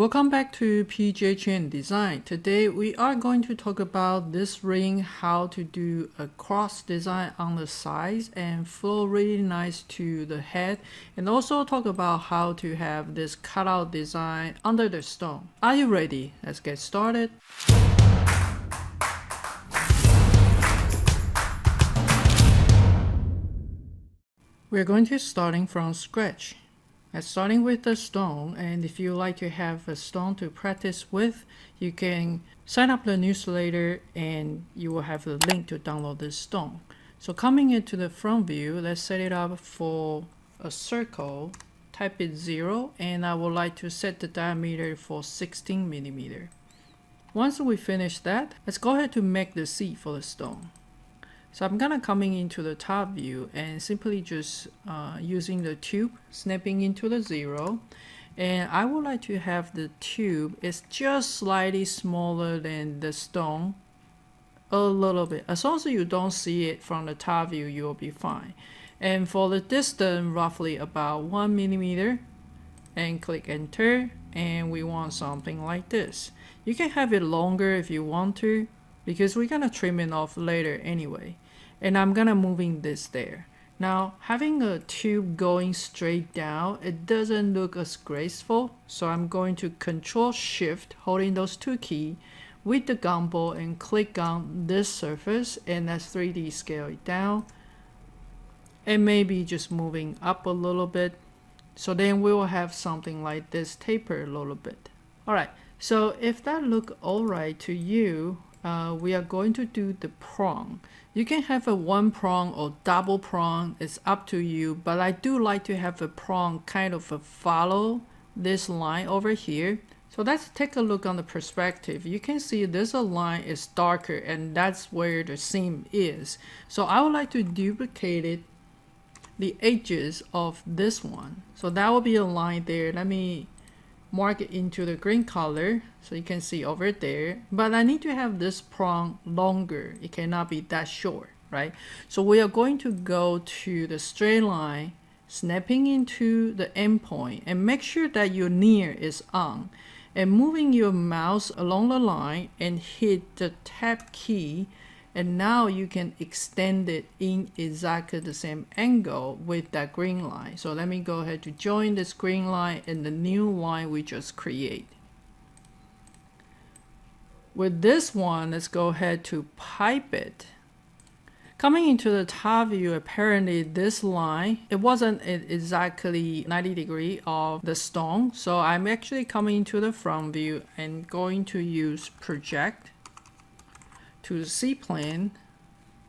Welcome back to Chen Design. Today we are going to talk about this ring, how to do a cross design on the sides and flow really nice to the head, and also talk about how to have this cutout design under the stone. Are you ready? Let's get started. We're going to starting from scratch. Starting with the stone, and if you like to have a stone to practice with, you can sign up the newsletter and you will have the link to download this stone. So coming into the front view, let's set it up for a circle. Type it 0, and I would like to set the diameter for 16 millimeter. Once we finish that, let's go ahead to make the seat for the stone. So I'm gonna coming into the top view and simply just using the tube, snapping into the 0. And I would like to have the tube is just slightly smaller than the stone, a little bit. As long as you don't see it from the top view, you'll be fine. And for the distance, roughly about 1 millimeter, and click enter. And we want something like this. You can have it longer if you want to, because we're gonna trim it off later anyway. And I'm gonna moving this there. Now having a tube going straight down, it doesn't look as graceful, so I'm going to Control Shift holding those two keys with the gumball and click on this surface, and let's 3D scale it down, and maybe just moving up a little bit, so then we will have something like this taper a little bit. Alright, so if that look alright to you, we are going to do the prong. You can have a one prong or double prong, it's up to you, but I do like to have a prong kind of follow this line over here. So let's take a look on the perspective. You can see this line is darker, and that's where the seam is. So I would like to duplicate it, the edges of this one. So that will be a line there. Let me mark it into the green color so you can see over there, but I need to have this prong longer. It cannot be that short, right? So we are going to go to the straight line, snapping into the end point, and make sure that your near is on, and moving your mouse along the line and hit the tab key, and now you can extend it in exactly the same angle with that green line. So let me go ahead to join this green line and the new line we just create. With this one, let's go ahead to pipe it. Coming into the top view, apparently this line, it wasn't exactly 90 degrees of the stone. So I'm actually coming into the front view and going to use project to the C-plane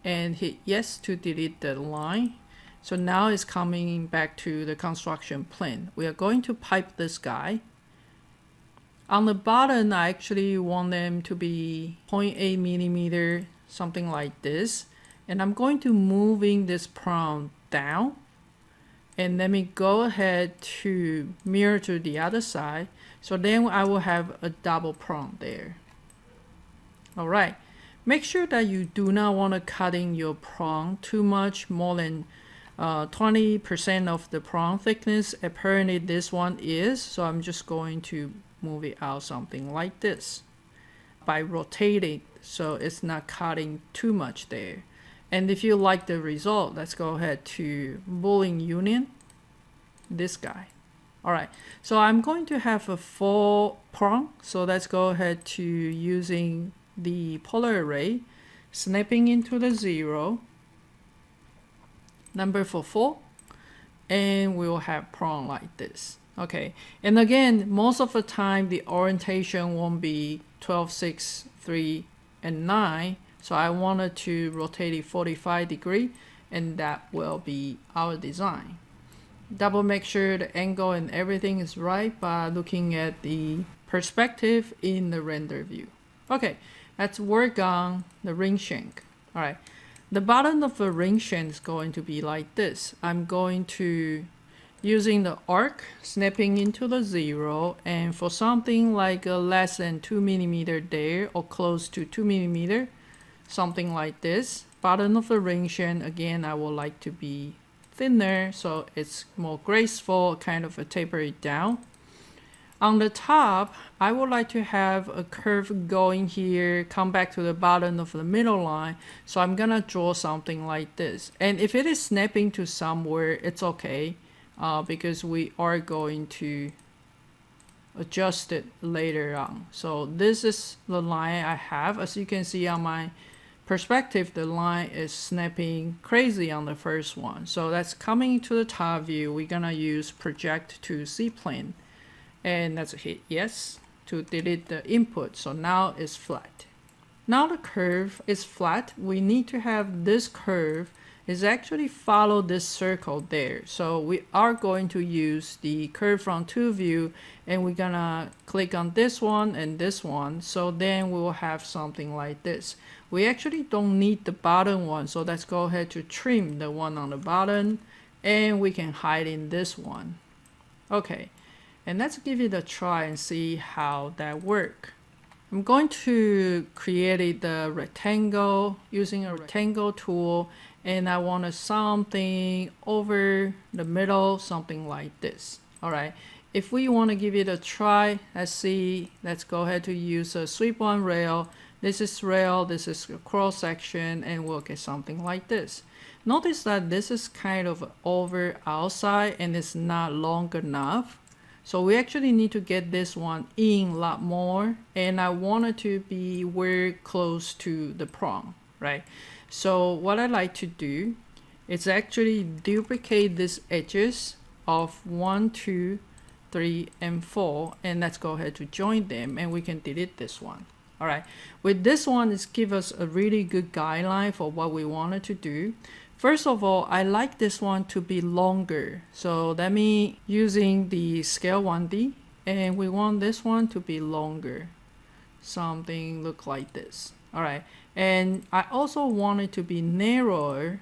and hit yes to delete the line. So now it's coming back to the construction plane. We are going to pipe this guy. On the bottom, I actually want them to be 0.8 millimeter, something like this. And I'm going to moving this prong down. And let me go ahead to mirror to the other side. So then I will have a double prong there. All right. Make sure that you do not want to cut in your prong too much, more than 20% of the prong thickness. Apparently this one is, so I'm just going to move it out something like this by rotating, so it's not cutting too much there. And if you like the result, let's go ahead to boolean union, this guy. All right, so I'm going to have a 4 prong, so let's go ahead to using the polar array, snapping into the 0, number for 4, and we will have prong like this. Okay, and again, most of the time the orientation won't be 12, 6, 3, and 9, so I wanted to rotate it 45 degrees, and that will be our design. Double make sure the angle and everything is right by looking at the perspective in the render view. Okay, let's work on the ring shank. All right, the bottom of the ring shank is going to be like this. I'm going to using the arc, snapping into the 0, and for something like less than 2 millimeter there, or close to 2 millimeter, something like this. Bottom of the ring shank, again, I would like to be thinner so it's more graceful, kind of a taper it down. On the top, I would like to have a curve going here, come back to the bottom of the middle line. So I'm gonna draw something like this. And if it is snapping to somewhere, it's okay, because we are going to adjust it later on. So this is the line I have. As you can see on my perspective, the line is snapping crazy on the first one. So that's coming to the top view. We're gonna use project to Z plane. And let's hit yes to delete the input. So now it's flat. Now the curve is flat. We need to have this curve is actually follow this circle there. So we are going to use the curve from to view, and we're gonna click on this one and this one. So then we will have something like this. We actually don't need the bottom one. So let's go ahead to trim the one on the bottom, and we can hide in this one. Okay. And let's give it a try and see how that works. I'm going to create the rectangle using a rectangle tool, and I want something over the middle, something like this. All right. If we want to give it a try, let's see. Let's go ahead to use a sweep one rail. This is rail, this is a cross section, and we'll get something like this. Notice that this is kind of over outside and it's not long enough. So we actually need to get this one in a lot more, and I want it to be very close to the prong, right? So what I like to do is actually duplicate these edges of 1, 2, 3, and 4, and let's go ahead to join them, and we can delete this one. All right, with this one, it's give us a really good guideline for what we wanted to do. First of all, I like this one to be longer. So that means using the scale 1D, and we want this one to be longer. Something look like this. All right. And I also want it to be narrower.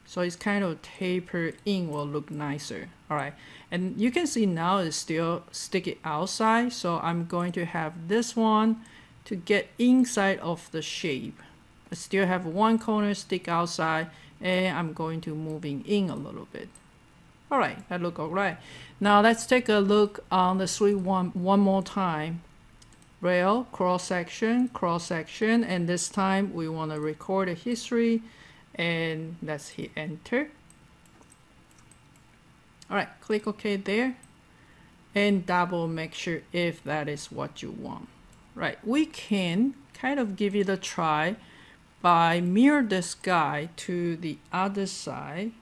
So it's kind of tapered in will look nicer. All right. And you can see now it's still sticky outside. So I'm going to have this one to get inside of the shape. I still have one corner stick outside, and I'm going to moving in a little bit. All right, that look all right. Now let's take a look on the sweep one more time. Rail, cross section, and this time we want to record a history, and let's hit enter. All right, click OK there, and double make sure if that is what you want. Right, we can kind of give it a try by mirror this guy to the other side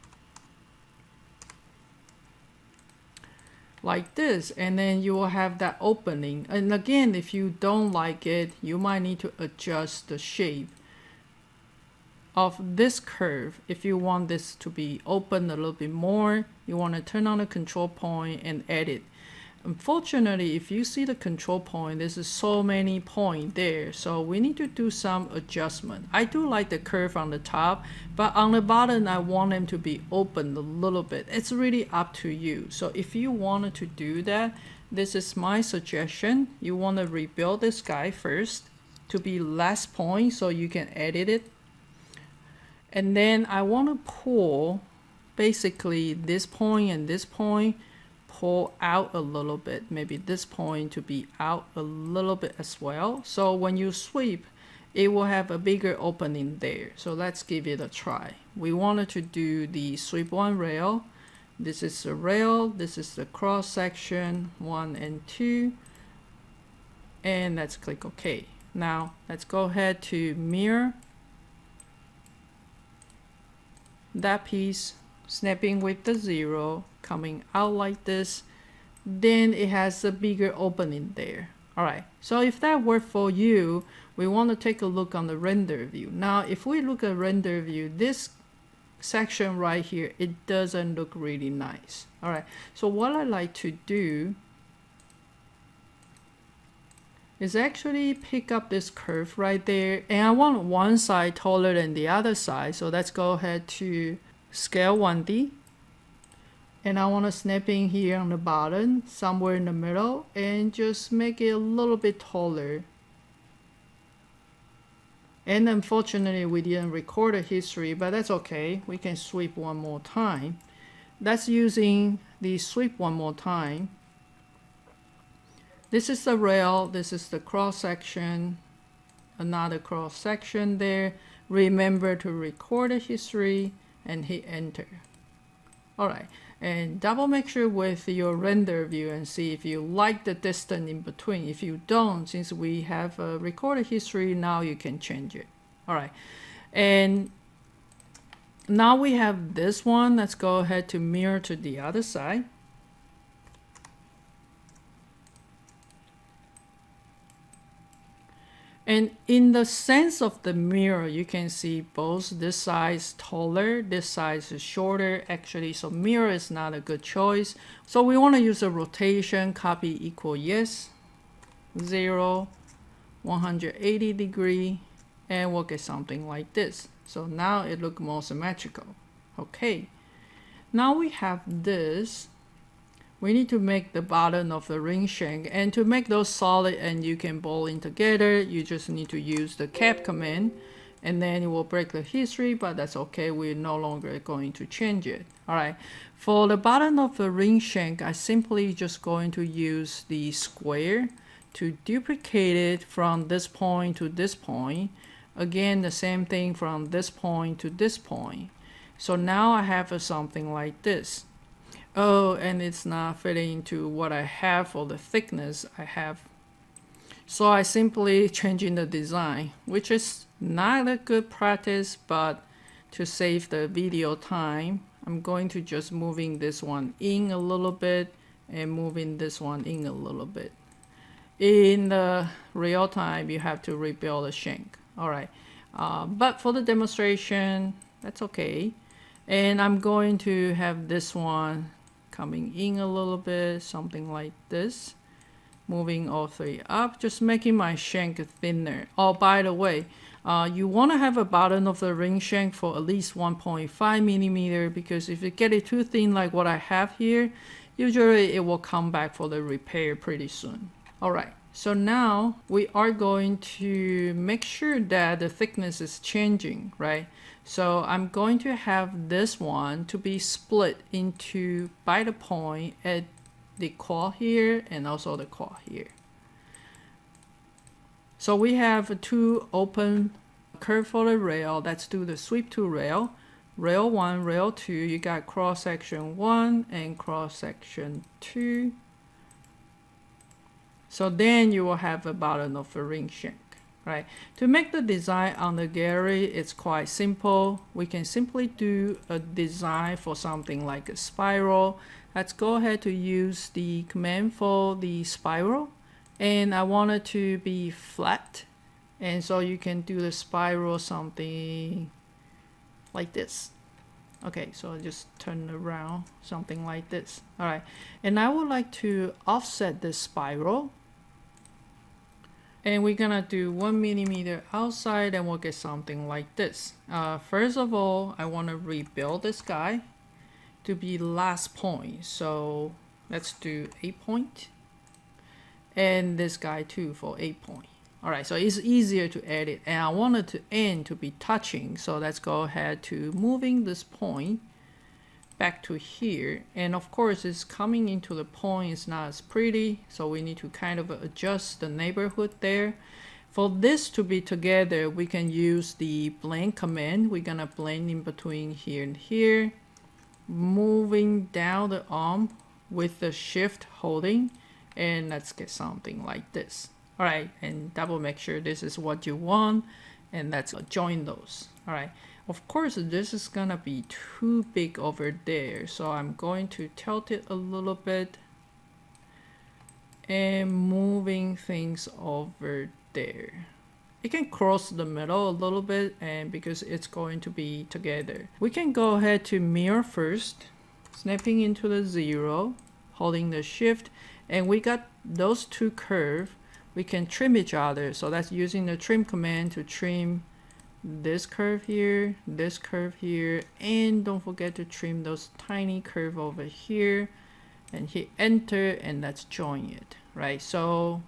like this, and then you will have that opening. And again, if you don't like it, you might need to adjust the shape of this curve. If you want this to be open a little bit more, you want to turn on the control point and edit. Unfortunately, if you see the control point, there's so many points there, so we need to do some adjustment. I do like the curve on the top, but on the bottom I want them to be open a little bit. It's really up to you. So if you wanted to do that, this is my suggestion. You want to rebuild this guy first to be less points so you can edit it. And then I want to pull basically this point and this point, pull out a little bit, maybe this point to be out a little bit as well. So when you sweep, it will have a bigger opening there. So let's give it a try. We wanted to do the sweep one rail. This is the rail, this is the cross section 1 and 2, and let's click OK. Now let's go ahead to mirror that piece, snapping with the 0, coming out like this, then it has a bigger opening there. All right, so if that worked for you, we want to take a look on the render view. Now if we look at render view, this section right here, it doesn't look really nice. All right, so what I like to do is actually pick up this curve right there, and I want one side taller than the other side. So let's go ahead to scale 1D, and I want to snap in here on the bottom, somewhere in the middle, and just make it a little bit taller. And unfortunately, we didn't record a history, but that's okay. We can sweep one more time. That's using the sweep one more time. This is the rail, this is the cross section, another cross section there. Remember to record the history and hit enter. Alright, and double make sure with your render view and see if you like the distance in between. If you don't, since we have a recorded history, now you can change it. Alright, and now we have this one. Let's go ahead to mirror to the other side. And in the sense of the mirror, you can see both this side is taller, this side is shorter actually, so mirror is not a good choice. So we want to use a rotation, copy equal yes, 0, 180 degree, and we'll get something like this. So now it looks more symmetrical. Okay, now we have this. We need to make the bottom of the ring shank, and to make those solid and you can boolean together, you just need to use the cap command, and then it will break the history, but that's okay, we're no longer going to change it. Alright, for the bottom of the ring shank, I simply just going to use the square to duplicate it from this point to this point. Again, the same thing from this point to this point. So now I have something like this. Oh, and it's not fitting into what I have for the thickness I have. So I simply changing the design, which is not a good practice, but to save the video time, I'm going to just moving this one in a little bit and moving this one in a little bit. In the real time, you have to rebuild the shank. All right, but for the demonstration, that's okay. And I'm going to have this one coming in a little bit, something like this. Moving all three up, just making my shank thinner. Oh, by the way, you want to have a bottom of the ring shank for at least 1.5 millimeter, because if you get it too thin like what I have here, usually it will come back for the repair pretty soon. All right, so now we are going to make sure that the thickness is changing, right? So I'm going to have this one to be split into by the point at the claw here and also the claw here. So we have two open curve for the rail. Let's do the sweep to rail. Rail 1, rail 2, you got cross section 1 and cross section 2. So then you will have a bottom of a ring shank. Right. To make the design on the gallery, it's quite simple. We can simply do a design for something like a spiral. Let's go ahead to use the command for the spiral, and I want it to be flat, and so you can do the spiral something like this. Okay, so I just turn around something like this. All right, and I would like to offset the spiral. And we're gonna do 1 millimeter outside, and we'll get something like this. First of all, I want to rebuild this guy to be last point. So let's do 8 point. And this guy too for 8 point. All right, so it's easier to edit. And I want it to end to be touching. So let's go ahead to moving this point back to here, and of course it's coming into the point, it's not as pretty, so we need to kind of adjust the neighborhood there. For this to be together, we can use the blend command. We're gonna blend in between here and here, moving down the arm with the shift holding, and let's get something like this. All right, and double make sure this is what you want, and let's join those. All right, of course this is gonna be too big over there, so I'm going to tilt it a little bit and moving things over there. It can cross the middle a little bit, and because it's going to be together, we can go ahead to mirror first, snapping into the 0, holding the shift, and we got those two curves. We can trim each other, so that's using the trim command to trim this curve here, and don't forget to trim those tiny curve over here, and hit enter, and let's join it. Right, so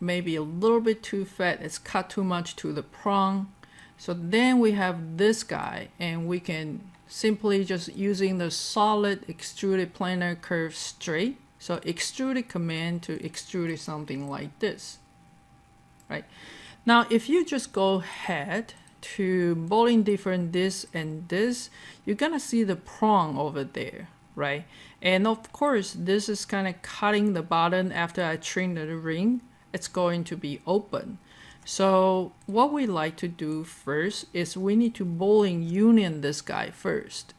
maybe a little bit too fat, it's cut too much to the prong. So then we have this guy, and we can simply just using the solid extruded planar curve straight, So extruded command to extrude something like this, right? Now, if you just go ahead to boolean difference this and this, you're gonna see the prong over there, right? And of course, this is kind of cutting the bottom after I trim the ring. It's going to be open. So what we like to do first is we need to boolean union this guy first.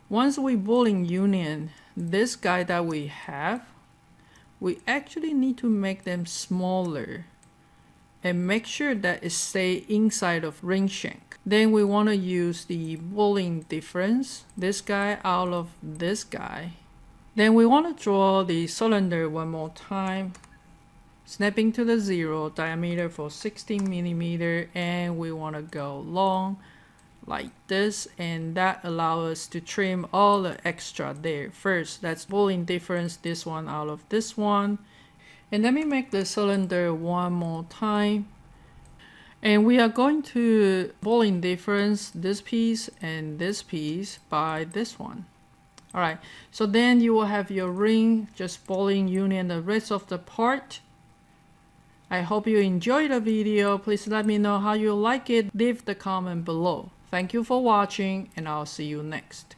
Once we boolean union this guy that we have, we actually need to make them smaller and make sure that it stay inside of ring shank. Then we want to use the boolean difference, this guy out of this guy. Then we want to draw the cylinder one more time, snapping to the 0, diameter for 16 millimeter, and we want to go long like this, and that allows us to trim all the extra there. First, that's boolean difference this one out of this one. And let me make the cylinder one more time. And we are going to boolean difference this piece and this piece by this one. All right, so then you will have your ring, just boolean union the rest of the part. I hope you enjoyed the video. Please let me know how you like it. Leave the comment below. Thank you for watching, and I'll see you next.